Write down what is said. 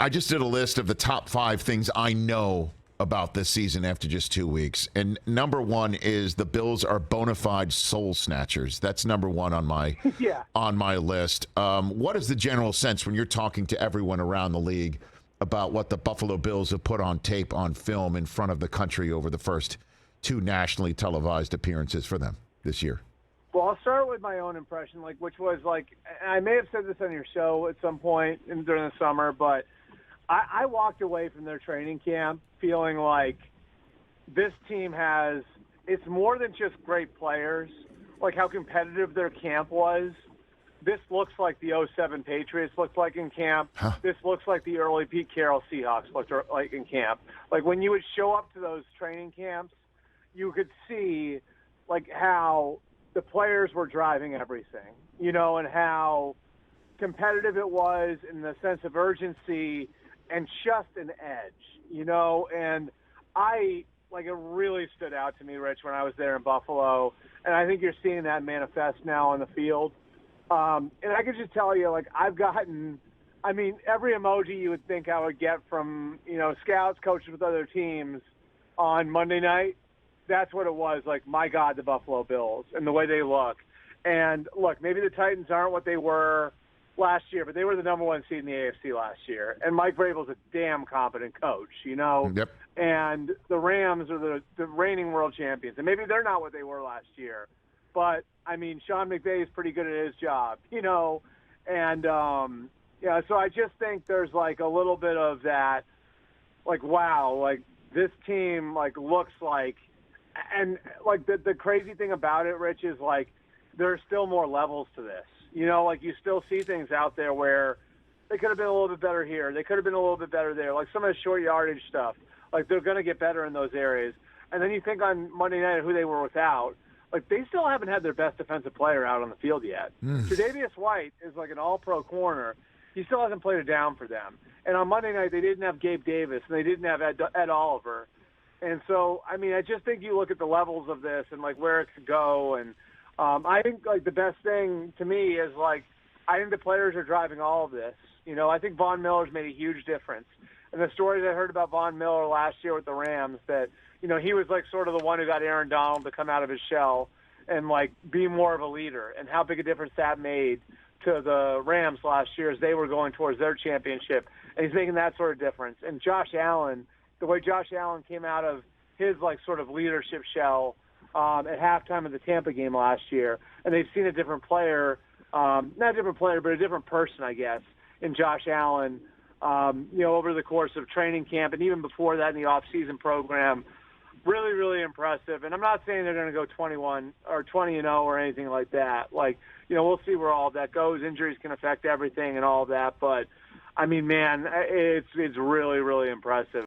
I just did a list of the top 5 things I know about this season after just 2 weeks. And number 1 is the Bills are bona fide soul snatchers. That's number 1 on my on my list. What is the general sense when you're talking to everyone around the league about what the Buffalo Bills have put on tape, on film in front of the country over the first 2 nationally televised appearances for them this year? Well, I'll start with my own impression, which was and I may have said this on your show at some point during the summer, but I walked away from their training camp feeling like this team it's more than just great players, like how competitive their camp was. This looks like the 07 Patriots looked like in camp. Huh. This looks like the early Pete Carroll Seahawks looked like in camp. Like when you would show up to those training camps, you could see how the players were driving everything, and how competitive it was in the sense of urgency and just an edge, and it really stood out to me, Rich, when I was there in Buffalo, and I think you're seeing that manifest now on the field. And I could just tell you, I've gotten, every emoji you would think I would get from, scouts, coaches with other teams on Monday night, that's what it was. My God, the Buffalo Bills and the way they look. And look, maybe the Titans aren't what they were last year, but they were the number 1 seed in the AFC last year. And Mike Vrabel's a damn competent coach, Yep. And the Rams are the reigning world champions. And maybe they're not what they were last year. But, Sean McVay is pretty good at his job, And, so I just think there's, a little bit of that, wow, this team, looks like – and, the crazy thing about it, Rich, is, there's still more levels to this. You still see things out there where they could have been a little bit better here. They could have been a little bit better there. Some of the short yardage stuff. They're going to get better in those areas. And then you think on Monday night who they were without. They still haven't had their best defensive player out on the field yet. Tre'Davious White is an all-pro corner. He still hasn't played a down for them. And on Monday night, they didn't have Gabe Davis, and they didn't have Ed Oliver. And so, I just think you look at the levels of this and, where it could go. And I think, the best thing to me is, I think the players are driving all of this. I think Von Miller's made a huge difference. And the stories I heard about Von Miller last year with the Rams, that, he was, sort of the one who got Aaron Donald to come out of his shell and, be more of a leader, and how big a difference that made to the Rams last year as they were going towards their championship. And he's making that sort of difference. And Josh Allen, the way Josh Allen came out of his, sort of leadership shell at halftime of the Tampa game last year, and they've seen a different player, not a different player, but a different person, I guess, in Josh Allen, over the course of training camp and even before that in the off-season program. Really, really impressive. And I'm not saying they're going to go 21 or 20-0 or anything like that. We'll see where all of that goes. Injuries can affect everything and all of that. But, man, it's really, really impressive.